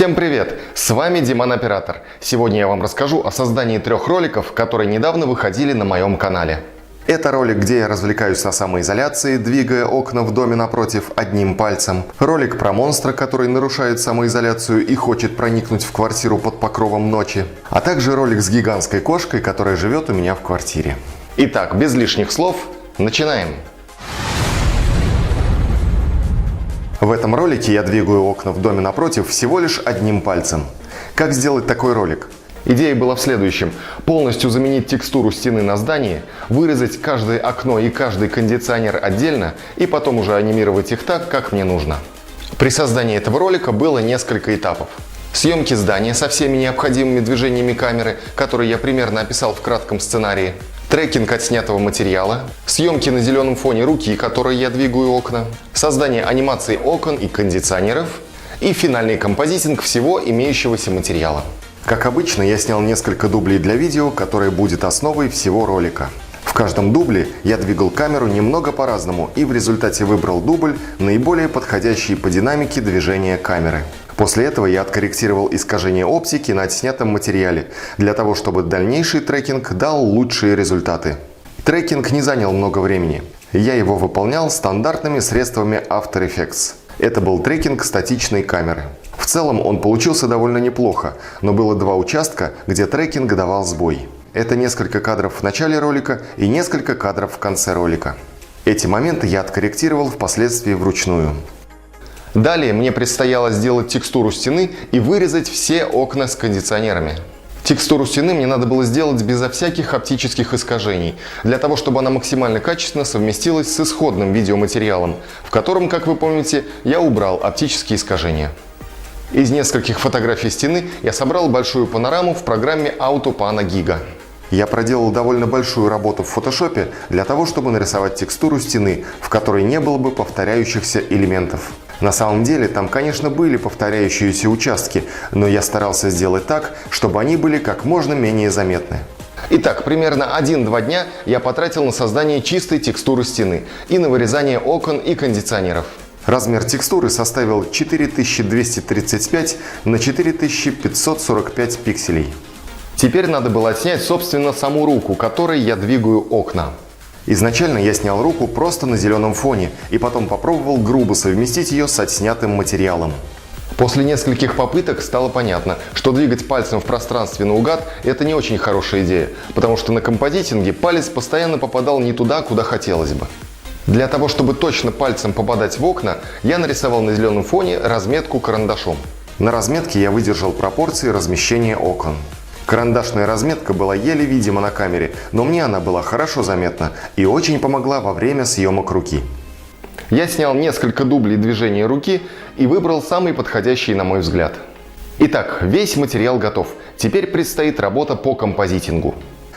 Всем привет! С вами Диман Оператор. Сегодня я вам расскажу о создании 3 роликов, которые недавно выходили на моем канале. Это ролик, где я развлекаюсь на самоизоляции, двигая окна в доме напротив одним пальцем. Ролик про монстра, который нарушает самоизоляцию и хочет проникнуть в квартиру под покровом ночи. А также ролик с гигантской кошкой, которая живет у меня в квартире. Итак, без лишних слов, начинаем! В этом ролике я двигаю окна в доме напротив всего лишь одним пальцем. Как сделать такой ролик? Идея была в следующем. Полностью заменить текстуру стены на здании, вырезать каждое окно и каждый кондиционер отдельно и потом уже анимировать их так, как мне нужно. При создании этого ролика было несколько этапов. Съемки здания со всеми необходимыми движениями камеры, которые я примерно описал в кратком сценарии. Трекинг отснятого материала, съемки на зеленом фоне руки, которой я двигаю окна, создание анимации окон и кондиционеров и финальный композитинг всего имеющегося материала. Как обычно, я снял несколько дублей для видео, которое будет основой всего ролика. В каждом дубле я двигал камеру немного по-разному и в результате выбрал дубль, наиболее подходящий по динамике движения камеры. После этого я откорректировал искажение оптики на отснятом материале, для того чтобы дальнейший трекинг дал лучшие результаты. Трекинг не занял много времени. Я его выполнял стандартными средствами After Effects. Это был трекинг статичной камеры. В целом он получился довольно неплохо, но было 2 участка, где трекинг давал сбой. Это несколько кадров в начале ролика и несколько кадров в конце ролика. Эти моменты я откорректировал впоследствии вручную. Далее мне предстояло сделать текстуру стены и вырезать все окна с кондиционерами. Текстуру стены мне надо было сделать безо всяких оптических искажений, для того чтобы она максимально качественно совместилась с исходным видеоматериалом, в котором, как вы помните, я убрал оптические искажения. Из нескольких фотографий стены я собрал большую панораму в программе AutoPano Giga. Я проделал довольно большую работу в фотошопе для того, чтобы нарисовать текстуру стены, в которой не было бы повторяющихся элементов. На самом деле там, конечно, были повторяющиеся участки, но я старался сделать так, чтобы они были как можно менее заметны. Итак, примерно 1-2 дня я потратил на создание чистой текстуры стены и на вырезание окон и кондиционеров. Размер текстуры составил 4235 на 4545 пикселей. Теперь надо было отснять, собственно, саму руку, которой я двигаю окна. Изначально я снял руку просто на зеленом фоне и потом попробовал грубо совместить ее с отснятым материалом. После нескольких попыток стало понятно, что двигать пальцем в пространстве наугад – это не очень хорошая идея, потому что на композитинге палец постоянно попадал не туда, куда хотелось бы. Для того, чтобы точно пальцем попадать в окна, я нарисовал на зеленом фоне разметку карандашом. На разметке я выдержал пропорции размещения окон. Карандашная разметка была еле видима на камере, но мне она была хорошо заметна и очень помогла во время съемок руки. Я снял несколько дублей движения руки и выбрал самый подходящий на мой взгляд. Итак, весь материал готов. Теперь предстоит работа по композитингу.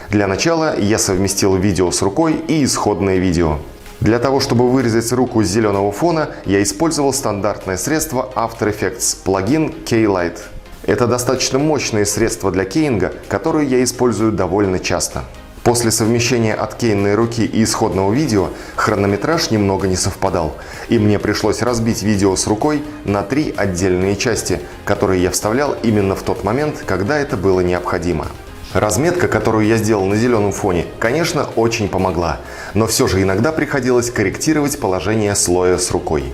Для начала я совместил видео с рукой и исходное видео. Для того, чтобы вырезать руку с зеленого фона, я использовал стандартное средство After Effects – плагин K-Light. Это достаточно мощное средство для кейнга, которое я использую довольно часто. После совмещения откейнной руки и исходного видео хронометраж немного не совпадал, и мне пришлось разбить видео с рукой на 3 отдельные части, которые я вставлял именно в тот момент, когда это было необходимо. Разметка, которую я сделал на зеленом фоне, конечно, очень помогла, но все же иногда приходилось корректировать положение слоя с рукой.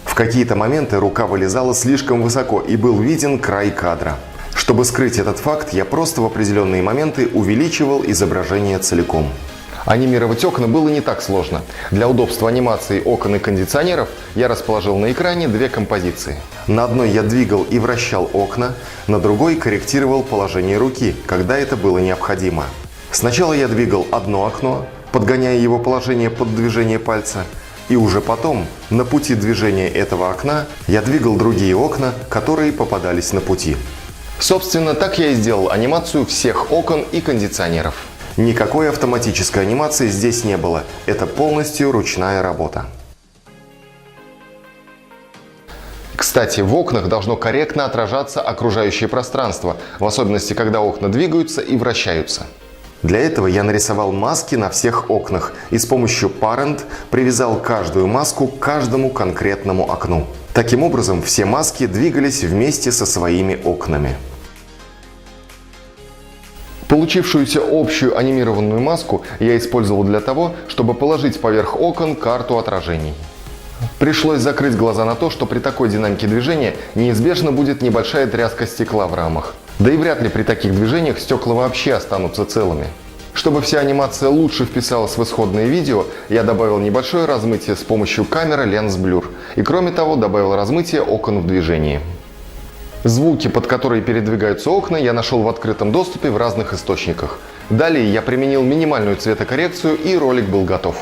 В какие-то моменты рука вылезала слишком высоко и был виден край кадра. Чтобы скрыть этот факт, я просто в определенные моменты увеличивал изображение целиком. Анимировать окна было не так сложно. Для удобства анимации окон и кондиционеров я расположил на экране 2 композиции. На одной я двигал и вращал окна, на другой корректировал положение руки, когда это было необходимо. Сначала я двигал одно окно, подгоняя его положение под движение пальца, и уже потом, на пути движения этого окна, я двигал другие окна, которые попадались на пути. Собственно, так я и сделал анимацию всех окон и кондиционеров. Никакой автоматической анимации здесь не было, это полностью ручная работа. Кстати, в окнах должно корректно отражаться окружающее пространство, в особенности, когда окна двигаются и вращаются. Для этого я нарисовал маски на всех окнах и с помощью Parent привязал каждую маску к каждому конкретному окну. Таким образом, все маски двигались вместе со своими окнами. Получившуюся общую анимированную маску я использовал для того, чтобы положить поверх окон карту отражений. Пришлось закрыть глаза на то, что при такой динамике движения неизбежно будет небольшая тряска стекла в рамах. Да и вряд ли при таких движениях стекла вообще останутся целыми. Чтобы вся анимация лучше вписалась в исходное видео, я добавил небольшое размытие с помощью камеры Lens Blur. И кроме того, добавил размытие окон в движении. Звуки, под которые передвигаются окна, я нашел в открытом доступе в разных источниках. Далее я применил минимальную цветокоррекцию, и ролик был готов.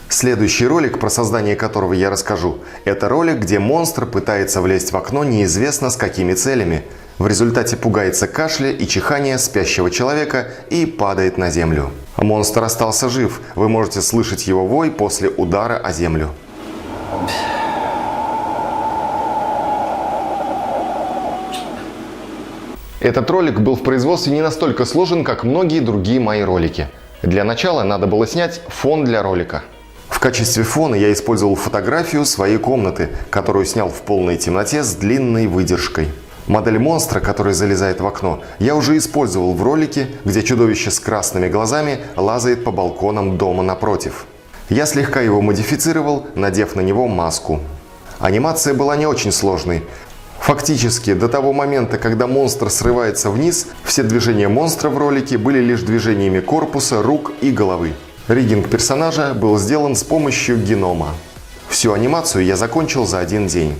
Следующий ролик, про создание которого я расскажу, это ролик, где монстр пытается влезть в окно неизвестно с какими целями. В результате пугается кашля и чихания спящего человека и падает на землю. Монстр остался жив, вы можете слышать его вой после удара о землю. Этот ролик был в производстве не настолько сложен, как многие другие мои ролики. Для начала надо было снять фон для ролика. В качестве фона я использовал фотографию своей комнаты, которую снял в полной темноте с длинной выдержкой. Модель монстра, который залезает в окно, я уже использовал в ролике, где чудовище с красными глазами лазает по балконам дома напротив. Я слегка его модифицировал, надев на него маску. Анимация была не очень сложной. Фактически, до того момента, когда монстр срывается вниз, все движения монстра в ролике были лишь движениями корпуса, рук и головы. Риггинг персонажа был сделан с помощью генома. Всю анимацию я закончил за один день.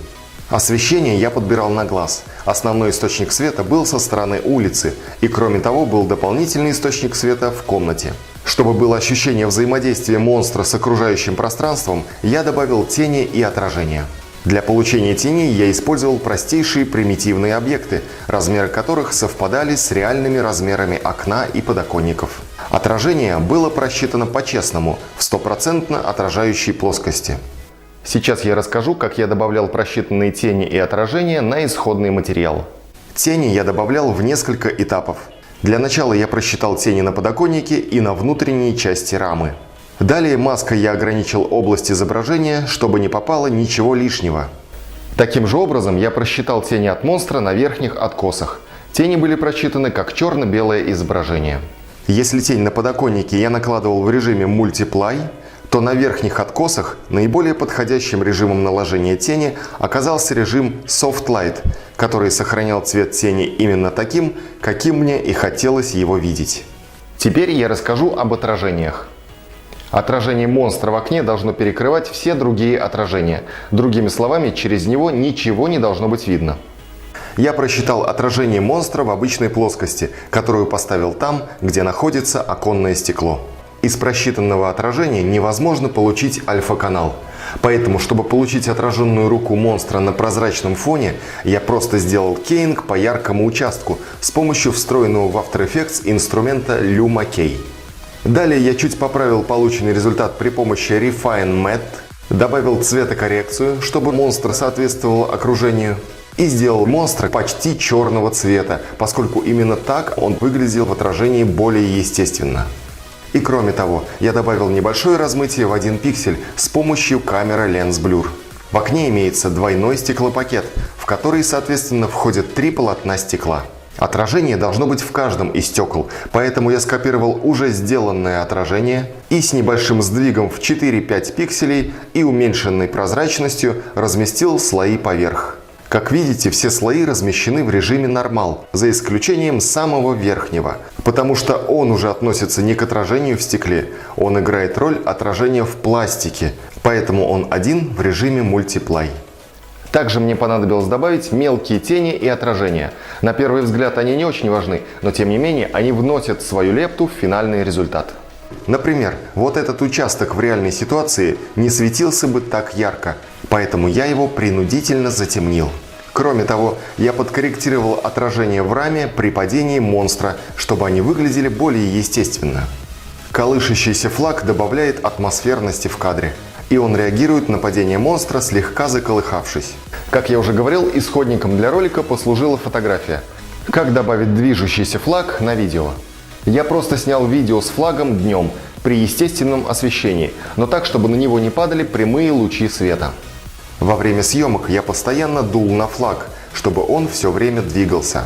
Освещение я подбирал на глаз. Основной источник света был со стороны улицы, и кроме того был дополнительный источник света в комнате. Чтобы было ощущение взаимодействия монстра с окружающим пространством, я добавил тени и отражения. Для получения теней я использовал простейшие примитивные объекты, размеры которых совпадали с реальными размерами окна и подоконников. Отражение было просчитано по-честному, в 100% отражающей плоскости. Сейчас я расскажу, как я добавлял просчитанные тени и отражения на исходный материал. Тени я добавлял в несколько этапов. Для начала я просчитал тени на подоконнике и на внутренней части рамы. Далее маской я ограничил область изображения, чтобы не попало ничего лишнего. Таким же образом я просчитал тени от монстра на верхних откосах. Тени были просчитаны как черно-белое изображение. Если тень на подоконнике я накладывал в режиме Multiply, то на верхних откосах наиболее подходящим режимом наложения тени оказался режим Soft Light, который сохранял цвет тени именно таким, каким мне и хотелось его видеть. Теперь я расскажу об отражениях. Отражение монстра в окне должно перекрывать все другие отражения. Другими словами, через него ничего не должно быть видно. Я просчитал отражение монстра в обычной плоскости, которую поставил там, где находится оконное стекло. Из просчитанного отражения невозможно получить альфа-канал. Поэтому, чтобы получить отраженную руку монстра на прозрачном фоне, я просто сделал кейнг по яркому участку с помощью встроенного в After Effects инструмента Luma Key. Далее я чуть поправил полученный результат при помощи Refine Matte, добавил цветокоррекцию, чтобы монстр соответствовал окружению, и сделал монстра почти черного цвета, поскольку именно так он выглядел в отражении более естественно. И кроме того, я добавил небольшое размытие в 1 пиксель с помощью камеры Lens Blur. В окне имеется двойной стеклопакет, в который, соответственно, входят 3 полотна стекла. Отражение должно быть в каждом из стекол, поэтому я скопировал уже сделанное отражение и с небольшим сдвигом в 4-5 пикселей и уменьшенной прозрачностью разместил слои поверх. Как видите, все слои размещены в режиме нормал, за исключением самого верхнего, потому что он уже относится не к отражению в стекле, он играет роль отражения в пластике, поэтому он один в режиме мультиплай. Также мне понадобилось добавить мелкие тени и отражения. На первый взгляд они не очень важны, но тем не менее они вносят свою лепту в финальный результат. Например, вот этот участок в реальной ситуации не светился бы так ярко, поэтому я его принудительно затемнил. Кроме того, я подкорректировал отражение в раме при падении монстра, чтобы они выглядели более естественно. Колышащийся флаг добавляет атмосферности в кадре, и он реагирует на падение монстра, слегка заколыхавшись. Как я уже говорил, исходником для ролика послужила фотография. Как добавить движущийся флаг на видео? Я просто снял видео с флагом днем при естественном освещении, но так, чтобы на него не падали прямые лучи света. Во время съемок я постоянно дул на флаг, чтобы он все время двигался.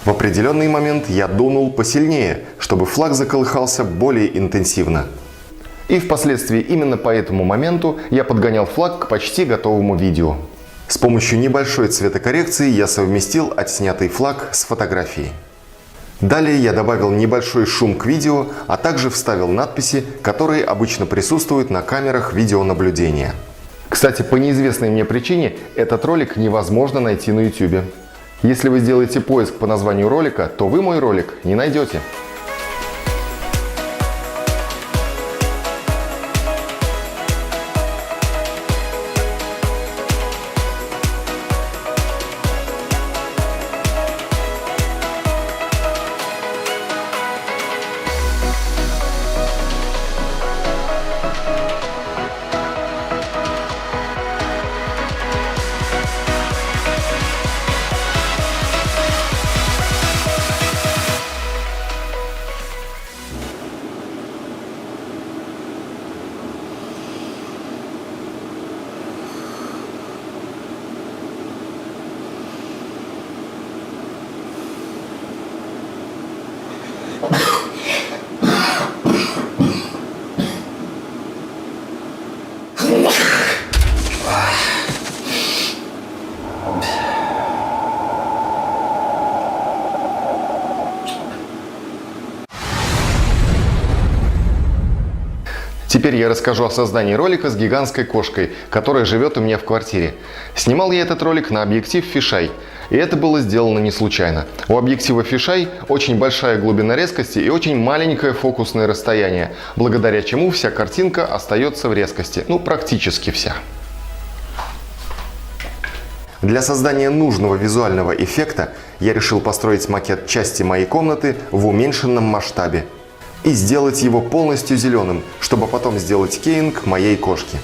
В определенный момент я дунул посильнее, чтобы флаг заколыхался более интенсивно. И впоследствии именно по этому моменту я подгонял флаг к почти готовому видео. С помощью небольшой цветокоррекции я совместил отснятый флаг с фотографией. Далее я добавил небольшой шум к видео, а также вставил надписи, которые обычно присутствуют на камерах видеонаблюдения. Кстати, по неизвестной мне причине этот ролик невозможно найти на YouTube. Если вы сделаете поиск по названию ролика, то вы мой ролик не найдете. Теперь я расскажу о создании ролика с гигантской кошкой, которая живет у меня в квартире. Снимал я этот ролик на объектив Fisheye, и это было сделано не случайно. У объектива Fisheye очень большая глубина резкости и очень маленькое фокусное расстояние, благодаря чему вся картинка остается в резкости, практически вся. Для создания нужного визуального эффекта я решил построить макет части моей комнаты в уменьшенном масштабе и сделать его полностью зеленым, чтобы потом сделать кейнг моей кошки.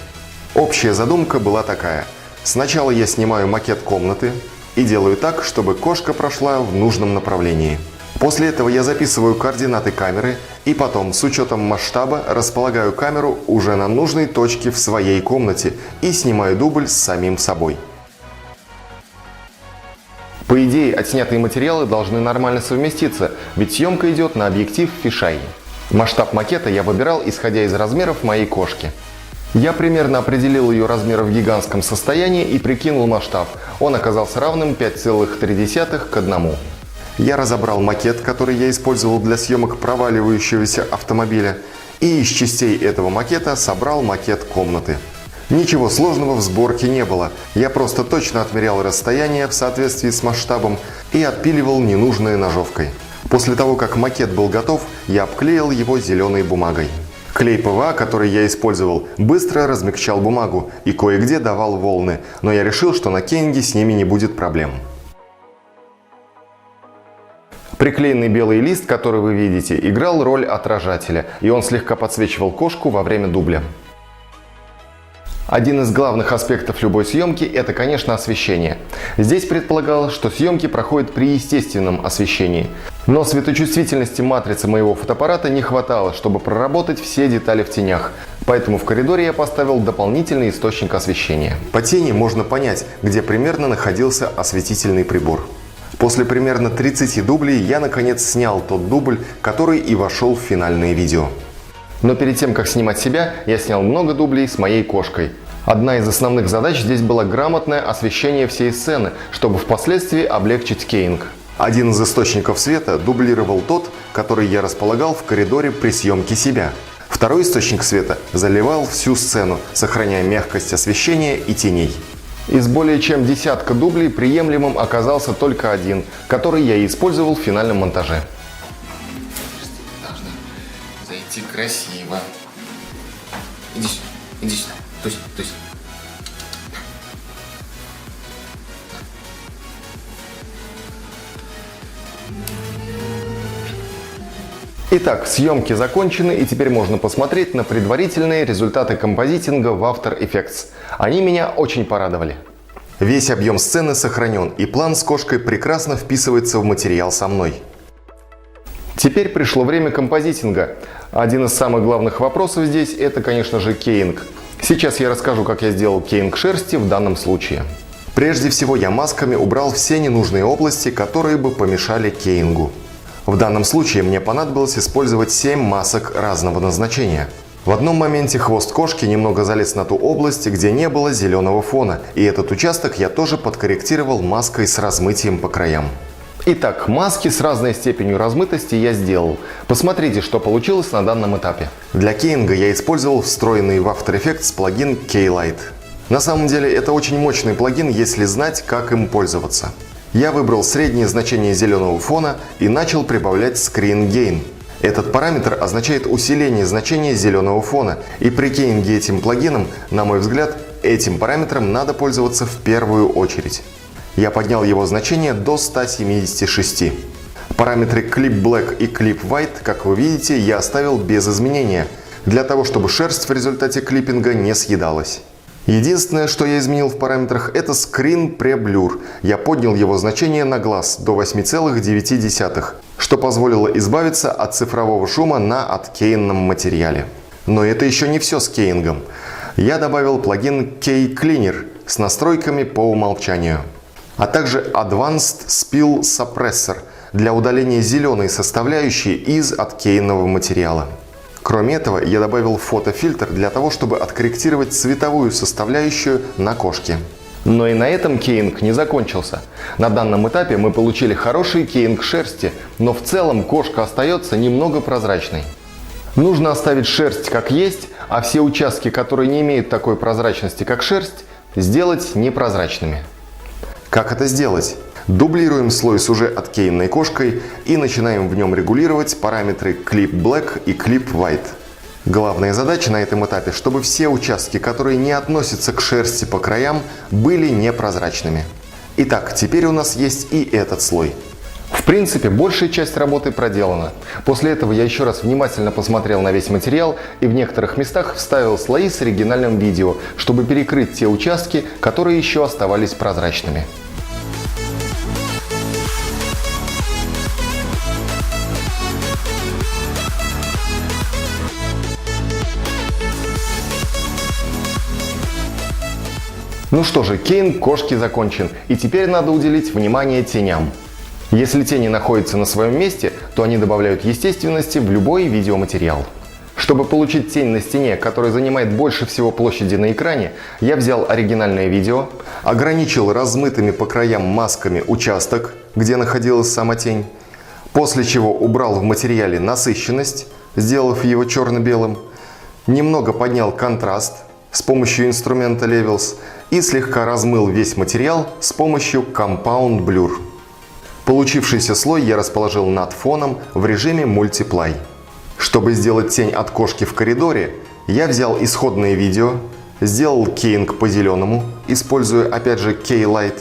Общая задумка была такая. Сначала я снимаю макет комнаты и делаю так, чтобы кошка прошла в нужном направлении. После этого я записываю координаты камеры и потом, с учетом масштаба, располагаю камеру уже на нужной точке в своей комнате и снимаю дубль с самим собой. По идее, отснятые материалы должны нормально совместиться, ведь съемка идет на объектив Fisheye. Масштаб макета я выбирал, исходя из размеров моей кошки. Я примерно определил ее размеры в гигантском состоянии и прикинул масштаб. Он оказался равным 5,3 к 1. Я разобрал макет, который я использовал для съемок проваливающегося автомобиля, и из частей этого макета собрал макет комнаты. Ничего сложного в сборке не было. Я просто точно отмерял расстояние в соответствии с масштабом и отпиливал ненужной ножовкой. После того, как макет был готов, я обклеил его зеленой бумагой. Клей ПВА, который я использовал, быстро размягчал бумагу и кое-где давал волны, но я решил, что на кейнге с ними не будет проблем. Приклеенный белый лист, который вы видите, играл роль отражателя, и он слегка подсвечивал кошку во время дубля. Один из главных аспектов любой съемки – это, конечно, освещение. Здесь предполагалось, что съемки проходят при естественном освещении. Но светочувствительности матрицы моего фотоаппарата не хватало, чтобы проработать все детали в тенях. Поэтому в коридоре я поставил дополнительный источник освещения. По тени можно понять, где примерно находился осветительный прибор. После примерно 30 дублей я наконец снял тот дубль, который и вошел в финальное видео. Но перед тем, как снимать себя, я снял много дублей с моей кошкой. Одна из основных задач здесь была грамотное освещение всей сцены, чтобы впоследствии облегчить кейнг. Один из источников света дублировал тот, который я располагал в коридоре при съемке себя. Второй источник света заливал всю сцену, сохраняя мягкость освещения и теней. Из более чем десятка дублей приемлемым оказался только один, который я и использовал в финальном монтаже. Должна зайти красиво. Иди сюда, иди сюда. Тусь, тусь. Итак, съемки закончены, и теперь можно посмотреть на предварительные результаты композитинга в After Effects. Они меня очень порадовали. Весь объем сцены сохранен, и план с кошкой прекрасно вписывается в материал со мной. Теперь пришло время композитинга. Один из самых главных вопросов здесь – это, конечно же, кейнг. Сейчас я расскажу, как я сделал кейнг шерсти в данном случае. Прежде всего, я масками убрал все ненужные области, которые бы помешали кейнгу. В данном случае мне понадобилось использовать 7 масок разного назначения. В одном моменте хвост кошки немного залез на ту область, где не было зеленого фона, и этот участок я тоже подкорректировал маской с размытием по краям. Итак, маски с разной степенью размытости я сделал. Посмотрите, что получилось на данном этапе. Для кейнга я использовал встроенный в After Effects плагин K-Light. На самом деле это очень мощный плагин, если знать, как им пользоваться. Я выбрал среднее значение зеленого фона и начал прибавлять Screen Gain. Этот параметр означает усиление значения зеленого фона, и при кейнге этим плагином, на мой взгляд, этим параметром надо пользоваться в первую очередь. Я поднял его значение до 176. Параметры Clip Black и Clip White, как вы видите, я оставил без изменения, для того, чтобы шерсть в результате клиппинга не съедалась. Единственное, что я изменил в параметрах, это Screen Pre-Blur. Я поднял его значение на глаз до 8,9, что позволило избавиться от цифрового шума на откейнном материале. Но это еще не все с кейнгом. Я добавил плагин K-Cleaner с настройками по умолчанию, а также Advanced Spill Suppressor для удаления зеленой составляющей из откейнного материала. Кроме этого, я добавил фотофильтр для того, чтобы откорректировать цветовую составляющую на кошке. Но и на этом кейнг не закончился. На данном этапе мы получили хороший кейнг шерсти, но в целом кошка остается немного прозрачной. Нужно оставить шерсть как есть, а все участки, которые не имеют такой прозрачности, как шерсть, сделать непрозрачными. Как это сделать? Дублируем слой с уже откейнной кошкой и начинаем в нем регулировать параметры Clip Black и Clip White. Главная задача на этом этапе, чтобы все участки, которые не относятся к шерсти по краям, были непрозрачными. Итак, теперь у нас есть и этот слой. В принципе, большая часть работы проделана. После этого я еще раз внимательно посмотрел на весь материал и в некоторых местах вставил слои с оригинальным видео, чтобы перекрыть те участки, которые еще оставались прозрачными. Ну что же, кейнг кошки закончен, и теперь надо уделить внимание теням. Если тени находятся на своем месте, то они добавляют естественности в любой видеоматериал. Чтобы получить тень на стене, которая занимает больше всего площади на экране, я взял оригинальное видео, ограничил размытыми по краям масками участок, где находилась сама тень, после чего убрал в материале насыщенность, сделав его черно-белым, немного поднял контраст с помощью инструмента Levels и слегка размыл весь материал с помощью Compound Blur. Получившийся слой я расположил над фоном в режиме Multiply. Чтобы сделать тень от кошки в коридоре, я взял исходное видео, сделал кейнг по зеленому, используя опять же K-Light,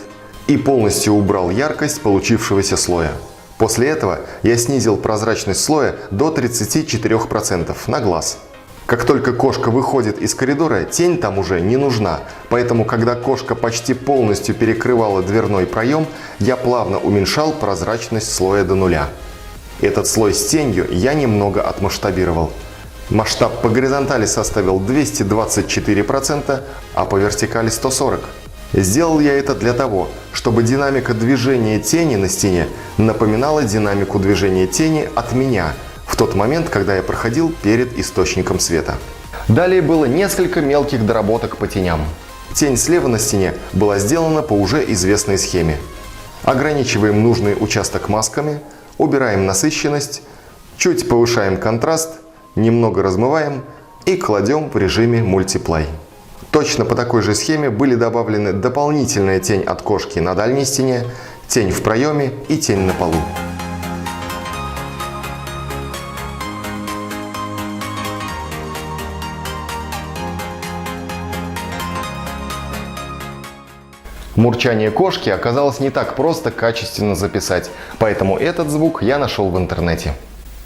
и полностью убрал яркость получившегося слоя. После этого я снизил прозрачность слоя до 34% на глаз. Как только кошка выходит из коридора, тень там уже не нужна, поэтому когда кошка почти полностью перекрывала дверной проем, я плавно уменьшал прозрачность слоя до нуля. Этот слой с тенью я немного отмасштабировал. Масштаб по горизонтали составил 224%, а по вертикали 140%. Сделал я это для того, чтобы динамика движения тени на стене напоминала динамику движения тени от меня в тот момент, когда я проходил перед источником света. Далее было несколько мелких доработок по теням. Тень слева на стене была сделана по уже известной схеме. Ограничиваем нужный участок масками, убираем насыщенность, чуть повышаем контраст, немного размываем и кладем в режиме мультиплей. Точно по такой же схеме были добавлены дополнительная тень от кошки на дальней стене, тень в проеме и тень на полу. Мурчание кошки оказалось не так просто качественно записать, поэтому этот звук я нашел в интернете.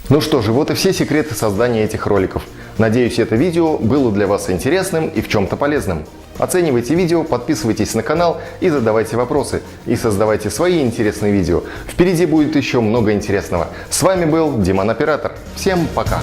Ну что же, вот и все секреты создания этих роликов. Надеюсь, это видео было для вас интересным и в чем-то полезным. Оценивайте видео, подписывайтесь на канал и задавайте вопросы. И создавайте свои интересные видео. Впереди будет еще много интересного. С вами был Диман Оператор. Всем пока!